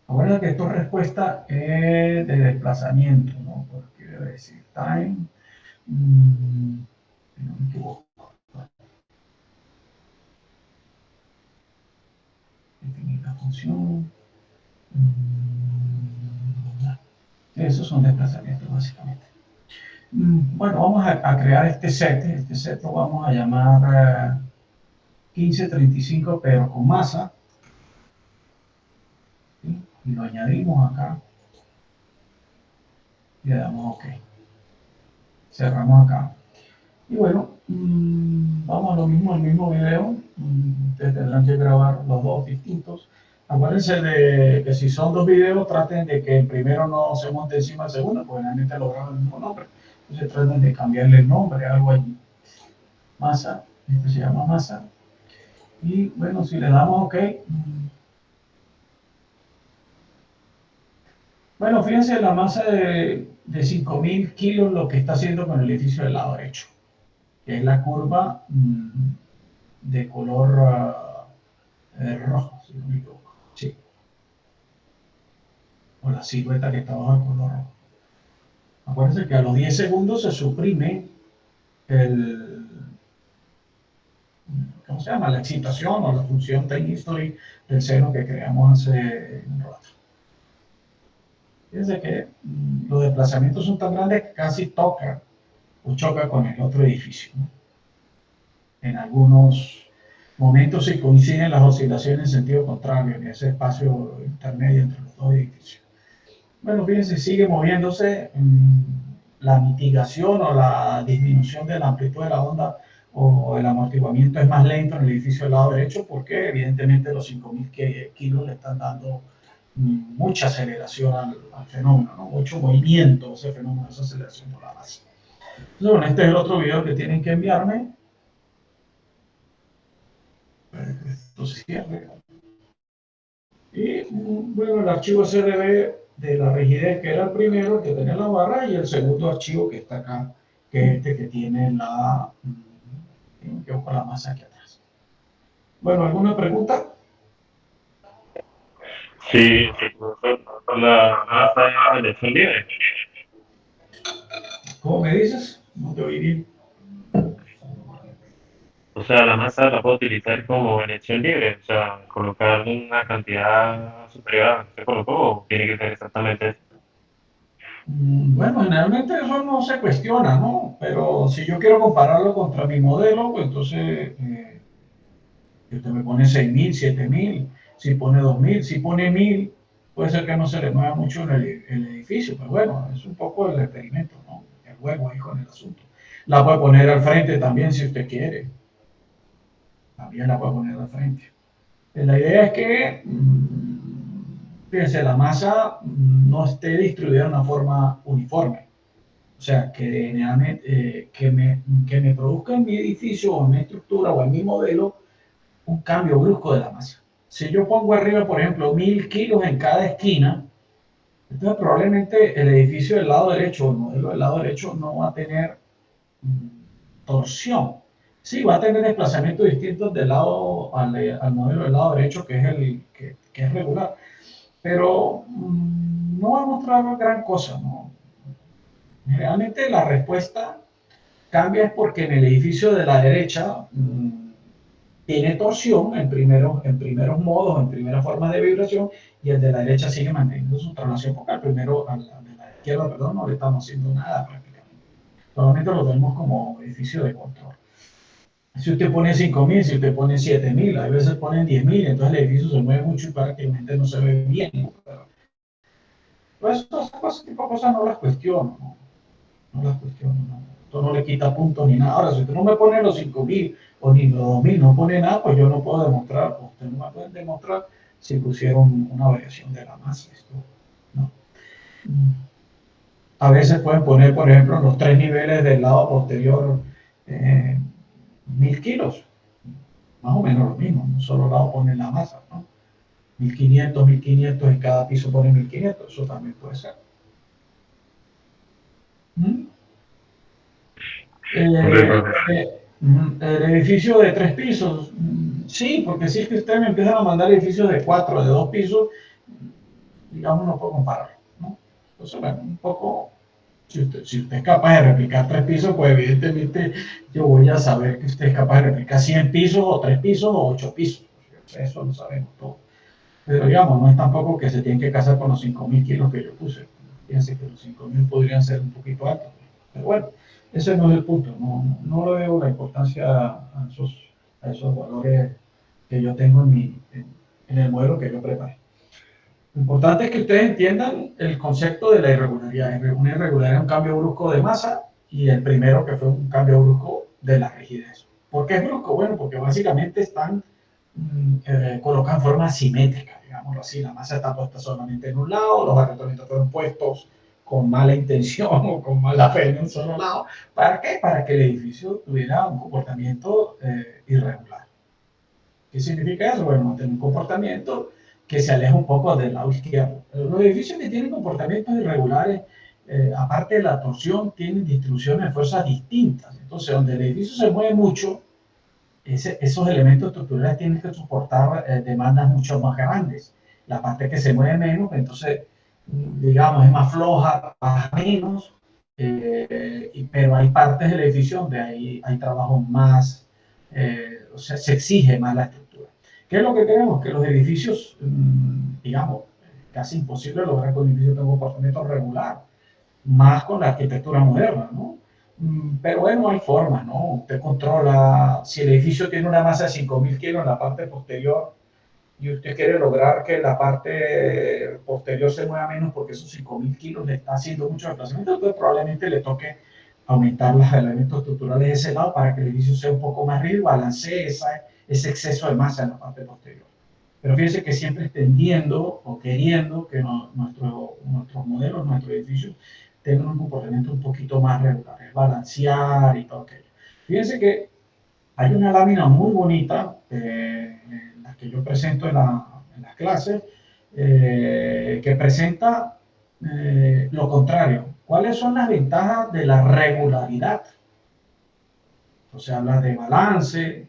Ahora que esto es respuesta de desplazamiento, ¿no? Porque debe decir time, si no me equivoco. Definir la función. Esos son desplazamientos básicamente. Bueno, vamos a crear este set lo vamos a llamar 1535, pero con masa. ¿Sí? Y lo añadimos acá y le damos OK. Cerramos acá. Y bueno, vamos a lo mismo, al mismo video. Ustedes tendrán que grabar los dos distintos. Acuérdense de que si son dos videos, traten de que el primero no se monte encima del segundo, porque realmente lo graban el mismo nombre. Entonces traten de cambiarle el nombre, algo allí. Masa, este se llama masa. Y bueno, si le damos OK. Bueno, fíjense la masa de 5.000 kilos, lo que está haciendo con el edificio del lado derecho, que es la curva de color rojo, si no me equivoco. Sí. O la silueta que está bajo el color rojo. Acuérdense que a los 10 segundos se suprime ¿cómo se llama? La excitación o la función time history del seno que creamos hace un rato. Fíjense que los desplazamientos son tan grandes que casi toca o choca con el otro edificio, ¿no? En algunos momentos se coinciden las oscilaciones en sentido contrario en ese espacio intermedio entre los dos edificios. Bueno, fíjense, sigue moviéndose. La mitigación o la disminución de la amplitud de la onda o el amortiguamiento es más lento en el edificio del lado derecho porque evidentemente los 5.000 kilos le están dando mucha aceleración al fenómeno, ¿no? Mucho movimiento ese fenómeno, esa aceleración por la masa. Entonces, bueno, este es el otro video que tienen que enviarme. Esto se cierre. Y bueno, el archivo CDB de la rigidez, que era el primero, que tenía la barra, y el segundo archivo que está acá, que es este que tiene que la masa aquí atrás. Bueno, ¿alguna pregunta? Sí, la masa de elección libre. ¿Cómo me dices? No te oí bien. O sea, la masa la puedo utilizar como elección libre, o sea, colocar una cantidad superior a la que se colocó, o tiene que ser exactamente eso. Bueno, generalmente eso no se cuestiona, ¿no? Pero si yo quiero compararlo contra mi modelo, pues entonces usted me pone 6.000, 7.000, si pone 2.000, si pone 1.000, puede ser que no se le mueva mucho en el edificio, pero bueno, es un poco el experimento, ¿no? El juego ahí con el asunto. La puede poner al frente también si usted quiere. También la puede poner al frente. La idea es que, fíjense, la masa no esté distribuida de una forma uniforme. O sea, que, que me produzca en mi edificio o en mi estructura o en mi modelo un cambio brusco de la masa. Si yo pongo arriba, por ejemplo, 1000 kilos en cada esquina, entonces probablemente el edificio del lado derecho, el modelo del lado derecho, no va a tener torsión. Sí, va a tener desplazamientos distintos del lado al modelo del lado derecho, que es el que es regular, pero no va a mostrar gran cosa, ¿no? Realmente la respuesta cambia es porque en el edificio de la derecha tiene torsión en primeros modos, en primeras formas de vibración, y el de la derecha sigue manteniendo su traslación, porque al primero, al de la izquierda, perdón, no le estamos haciendo nada prácticamente. Solamente lo tenemos como edificio de control. Si usted pone 5.000, si usted pone 7.000, a veces ponen 10.000, entonces el edificio se mueve mucho y prácticamente no se ve bien. Pero pues, ese tipo de cosas no las cuestiono, no las cuestiono. No. Esto no le quita puntos ni nada. Ahora, si usted no me pone los 5.000 o ni los 2.000, no pone nada, pues yo no puedo demostrar, pues usted no me puede demostrar si pusieron una variación de la masa. Esto, ¿no? A veces pueden poner, por ejemplo, en los 3 niveles del lado posterior 1.000 kilos, más o menos lo mismo, en un solo lado ponen la masa, ¿no? 1.500 en cada piso ponen 1.500, eso también puede ser. El edificio de 3 pisos, sí, porque si es que ustedes me empiezan a mandar edificios de 4, de 2 pisos, digamos, no puedo compararlo, ¿no? Entonces, bueno, un poco, si usted es capaz de replicar 3 pisos, pues evidentemente yo voy a saber que usted es capaz de replicar 100 pisos, o 3 pisos, o 8 pisos. Eso lo sabemos todos. Pero digamos, no es tampoco que se tienen que casar con los 5.000 kilos que yo puse. Fíjense que los 5.000 podrían ser un poquito altos. Pero bueno, ese no es el punto. No le veo la importancia a esos valores que yo tengo en el modelo que yo preparé. Lo importante es que ustedes entiendan el concepto de la irregularidad. Una irregularidad es un cambio brusco de masa y el primero que fue un cambio brusco de la rigidez. ¿Por qué es brusco? Bueno, porque básicamente están colocan forma simétrica, digámoslo así. La masa está puesta solamente en un lado, los arrestamientos fueron puestos con mala intención o con mala fe en un solo lado. ¿Para qué? Para que el edificio tuviera un comportamiento irregular. ¿Qué significa eso? Bueno, tener un comportamiento que se aleja un poco del lado izquierdo. Los edificios que tienen comportamientos irregulares, aparte de la torsión, tienen distribuciones de fuerzas distintas. Entonces, donde el edificio se mueve mucho, esos elementos estructurales tienen que soportar demandas mucho más grandes. La parte que se mueve menos, entonces, digamos, es más floja, baja menos, pero hay partes del edificio donde hay trabajo más, o sea, se exige más la estructura. ¿Qué es lo que queremos? Que los edificios, digamos, casi imposible lograr que un edificio tenga un comportamiento regular, más con la arquitectura moderna, ¿no? Pero bueno, hay formas, ¿no? Usted controla, si el edificio tiene una masa de 5.000 kilos en la parte posterior y usted quiere lograr que la parte posterior se mueva menos porque esos 5.000 kilos le está haciendo mucho desplazamiento, entonces probablemente le toque aumentar los elementos estructurales de ese lado para que el edificio sea un poco más rígido, balancee ese exceso de masa en la parte posterior. Pero fíjense que siempre extendiendo o queriendo que nuestros modelos, nuestros edificios, tengan un comportamiento un poquito más regular, es balancear y todo aquello. Fíjense que hay una lámina muy bonita, la que yo presento en las clases, que presenta lo contrario. ¿Cuáles son las ventajas de la regularidad? O sea, habla de balance,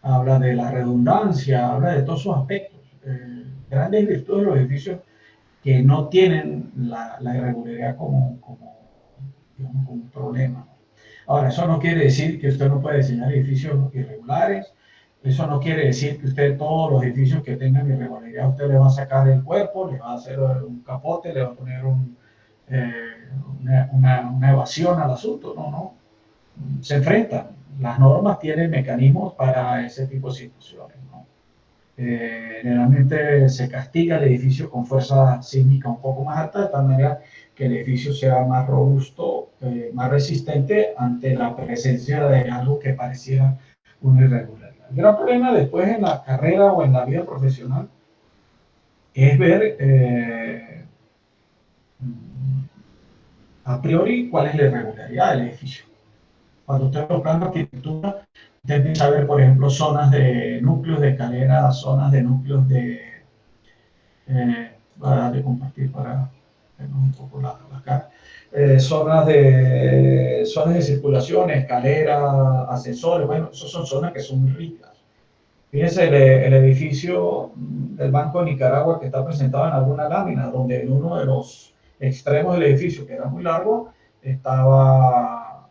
habla de la redundancia, habla de todos esos aspectos. Grandes virtudes de los edificios que no tienen la irregularidad como un problema. Ahora, eso no quiere decir que usted no puede diseñar edificios irregulares, eso no quiere decir que usted todos los edificios que tengan irregularidad, usted le va a sacar el cuerpo, le va a hacer un capote, le va a poner una evasión al asunto, no. Se enfrentan. Las normas tienen mecanismos para ese tipo de situaciones, ¿no? Generalmente se castiga el edificio con fuerza sísmica un poco más alta, de tal manera que el edificio sea más robusto, más resistente ante la presencia de algo que pareciera una irregularidad. El gran problema después en la carrera o en la vida profesional es ver a priori cuál es la irregularidad del edificio. Cuando usted lo plana arquitectura, usted empieza a ver, por ejemplo, zonas de núcleos de escalera, zonas de núcleos de... voy a darle compartir para ver un poco la cara. Zonas de circulación, escaleras, ascensores, bueno, esas son zonas que son muy ricas. Fíjense el edificio del Banco de Nicaragua que está presentado en alguna lámina, donde en uno de los extremos del edificio, que era muy largo, estaba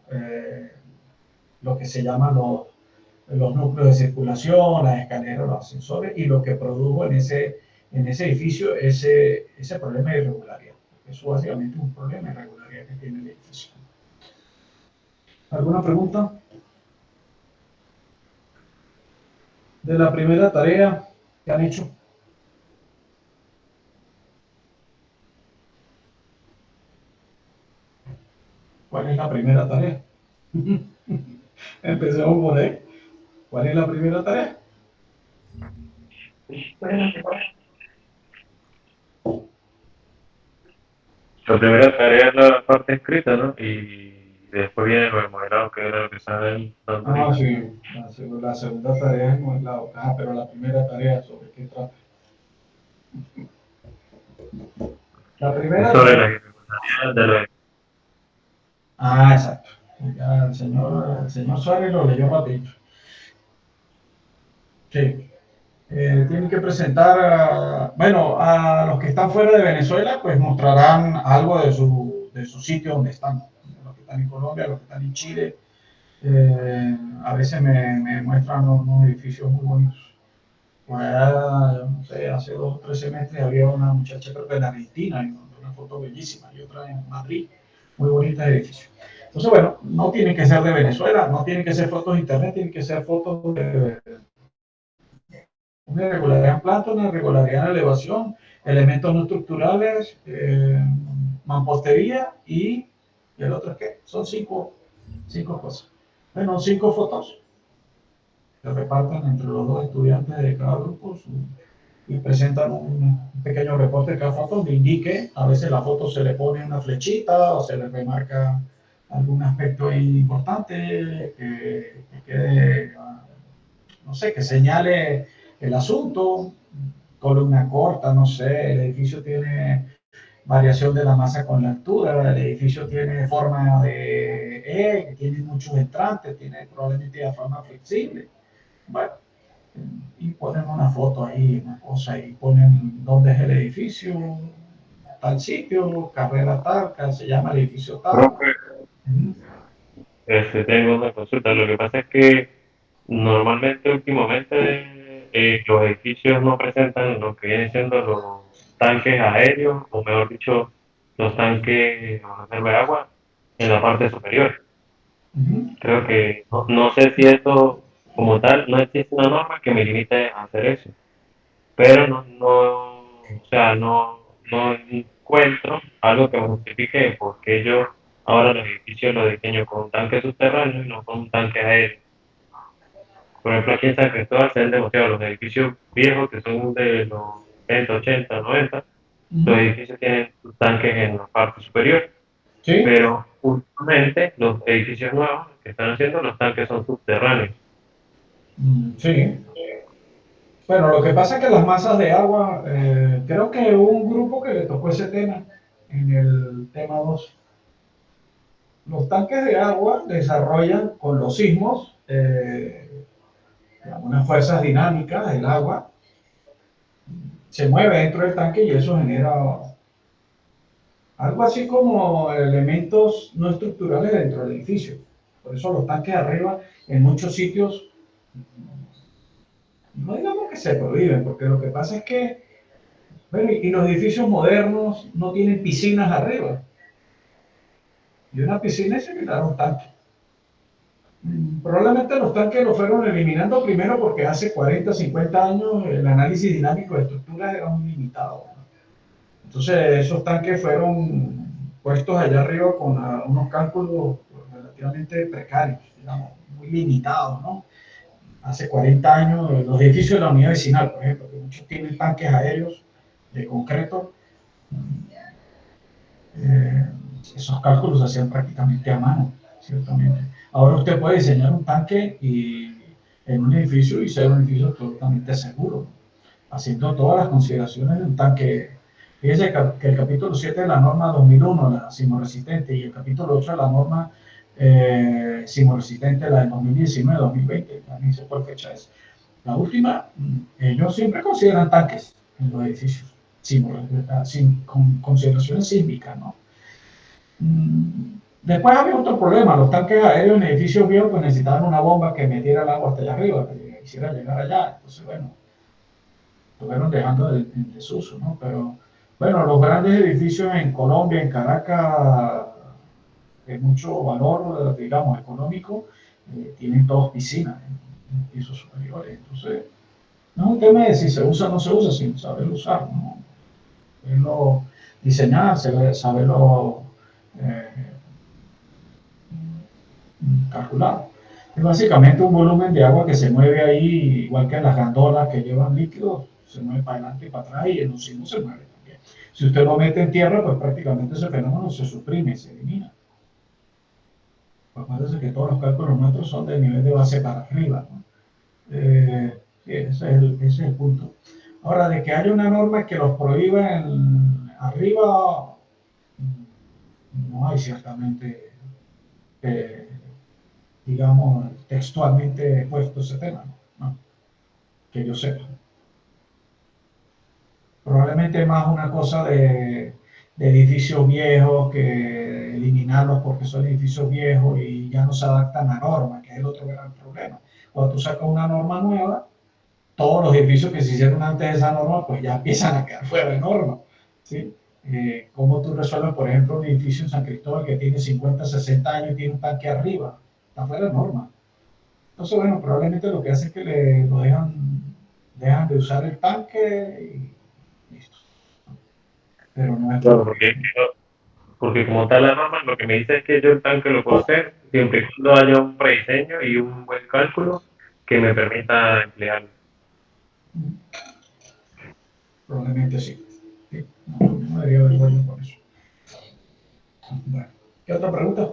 lo que se llaman los núcleos de circulación, las escaleras, los ascensores, y lo que produjo en ese edificio ese problema de irregularidad. Eso básicamente es un problema de irregularidad que tiene el edificio. ¿Alguna pregunta? De la primera tarea que han hecho. ¿Cuál es la primera tarea? Empecemos por ahí. ¿Cuál es la primera tarea? La primera tarea es la parte escrita, ¿no? Y después viene lo de modelado, que era lo que saben tanto Ah, ahorita. sí. La segunda tarea es modelado. Ah, pero la primera tarea, ¿sobre qué trata? La Es primera sobre tarea. las dificultades de los. Ah, exacto. Ya el señor Suárez lo leyó rapidito. Sí. Tienen que presentar, bueno, a los que están fuera de Venezuela, pues mostrarán algo de su sitio donde están. Los que están en Colombia, los que están en Chile. A veces me muestran unos edificios muy bonitos. Por allá, no sé, hace 2 o 3 semestres había una muchacha, creo que en Argentina, y una foto bellísima, y otra en Madrid, muy bonita edificio. Entonces, bueno, no tienen que ser de Venezuela, no tienen que ser fotos de internet, tienen que ser fotos de una irregularidad en planta, una irregularidad en elevación, elementos no estructurales, mampostería y el otro es que son cinco cosas. Bueno, 5 fotos se reparten entre los 2 estudiantes de cada grupo y presentan un pequeño reporte de cada foto donde indique, a veces la foto se le pone una flechita o se le remarca algún aspecto importante que quede, no sé, que señale el asunto, columna corta, no sé, el edificio tiene variación de la masa con la altura, el edificio tiene forma de que tiene muchos entrantes, tiene probablemente diafragma flexible. Bueno, y ponen una foto ahí, una cosa, y ponen dónde es el edificio, tal sitio, carrera tal, que se llama el edificio tal. Profe, tengo una consulta. Lo que pasa es que normalmente, últimamente, los edificios no presentan lo que vienen siendo los tanques aéreos, o mejor dicho, los tanques o reserva de agua en la parte superior. Creo que no sé si esto, como tal, no existe una norma que me limite a hacer eso, pero o sea, no encuentro algo que me justifique por qué yo ahora los edificios los diseño con un tanque subterráneo y no con un tanque aéreo. Por ejemplo, aquí en San Cristóbal se han demostrado los edificios viejos que son de los 70, 80, 90, los edificios tienen sus tanques en la parte superior, ¿Sí? pero últimamente los edificios nuevos que están haciendo, los tanques son subterráneos. Sí. Bueno, lo que pasa es que las masas de agua, creo que hubo un grupo que le tocó ese tema en el tema 2. Los tanques de agua desarrollan con los sismos unas fuerzas dinámicas del agua, se mueve dentro del tanque y eso genera algo así como elementos no estructurales dentro del edificio. Por eso los tanques de arriba en muchos sitios, no digamos que se prohíben, porque lo que pasa es que, bueno, y los edificios modernos no tienen piscinas arriba. Y una piscina es similar a un tanque. Probablemente los tanques los fueron eliminando primero porque hace 40, 50 años el análisis dinámico de estructuras era muy limitado, ¿no? Entonces esos tanques fueron puestos allá arriba con unos cálculos relativamente precarios, digamos, muy limitados, ¿no? Hace 40 años los edificios de la unidad vecinal, por ejemplo, que muchos tienen tanques aéreos de concreto, eh, esos cálculos se hacían prácticamente a mano, ciertamente. Ahora usted puede diseñar un tanque en un edificio y ser un edificio absolutamente seguro, haciendo todas las consideraciones de un tanque. Fíjese que el capítulo 7 de la norma 2001, la sismoresistente, y el capítulo 8 de la norma sismoresistente, la de 2019-2020, también sé cuál fecha es. La última, ellos siempre consideran tanques en los edificios, con consideraciones sísmicas, ¿no? Después había otro problema, los tanques aéreos en edificios viejos pues necesitaban una bomba que metiera el agua hasta allá arriba, que hiciera llegar allá. Entonces, bueno, lo fueron dejando en desuso, ¿no? Pero, bueno, los grandes edificios en Colombia, en Caracas, de mucho valor, digamos, económico, tienen todos piscinas en pisos superiores. Entonces, no es un tema de si se usa o no se usa, sino saberlo usar, ¿no? Saberlo diseñar, saberlo eh, calcular. Es básicamente un volumen de agua que se mueve ahí, igual que en las gandolas que llevan líquidos, se mueve para adelante y para atrás y en los sismos se mueve también. Si usted lo mete en tierra, pues prácticamente ese fenómeno se suprime, se elimina. Pues acuérdense que todos los cálculos nuestros son de nivel de base para arriba, ¿no? Sí, ese es el punto. Ahora, de que haya una norma que los prohíba arriba, no hay ciertamente, digamos, textualmente puesto ese tema, ¿no? Que yo sepa. Probablemente más una cosa de edificios viejos, que eliminarlos porque son edificios viejos y ya no se adaptan a normas, que es el otro gran problema. Cuando tú sacas una norma nueva, todos los edificios que se hicieron antes de esa norma, pues ya empiezan a quedar fuera de norma, ¿sí? ¿Cómo tú resuelves, por ejemplo, un edificio en San Cristóbal que tiene 50, 60 años y tiene un tanque arriba? Está fuera de norma. Entonces, bueno, probablemente lo que hace es que lo dejan de usar el tanque y listo. Pero no es Claro, porque como tal la norma, lo que me dice es que yo el tanque lo puedo hacer siempre y cuando haya un prediseño y un buen cálculo que me permita emplearlo. Probablemente sí. Sí, no debería haber problema con eso. Bueno, ¿qué otra pregunta?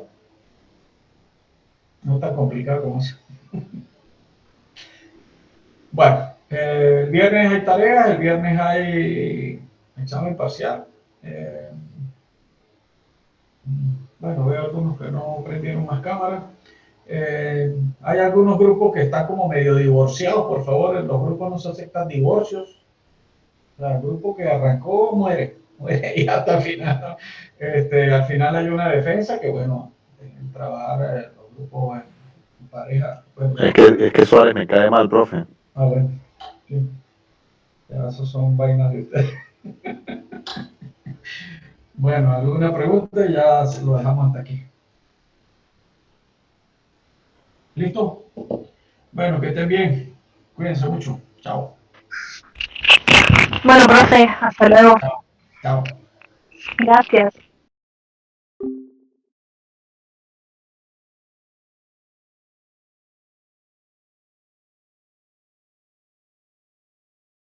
No tan complicado como eso. Bueno, el viernes hay tareas, el viernes hay examen parcial. Bueno, veo algunos que no prendieron más cámaras. Hay algunos grupos que están como medio divorciados, por favor, en los grupos no se aceptan divorcios. O sea, el grupo que arrancó muere y hasta el final, ¿no? Al final hay una defensa que, bueno, trabajar los grupos en pareja. Bueno, Es que Suárez me cae mal, profe. bueno, sí, ya esos son vainas de ustedes. Bueno, ¿alguna pregunta? Ya lo dejamos hasta aquí. ¿Listo? Bueno, que estén bien. Cuídense mucho. Chao. Bueno, profe, hasta luego. Chao. Gracias.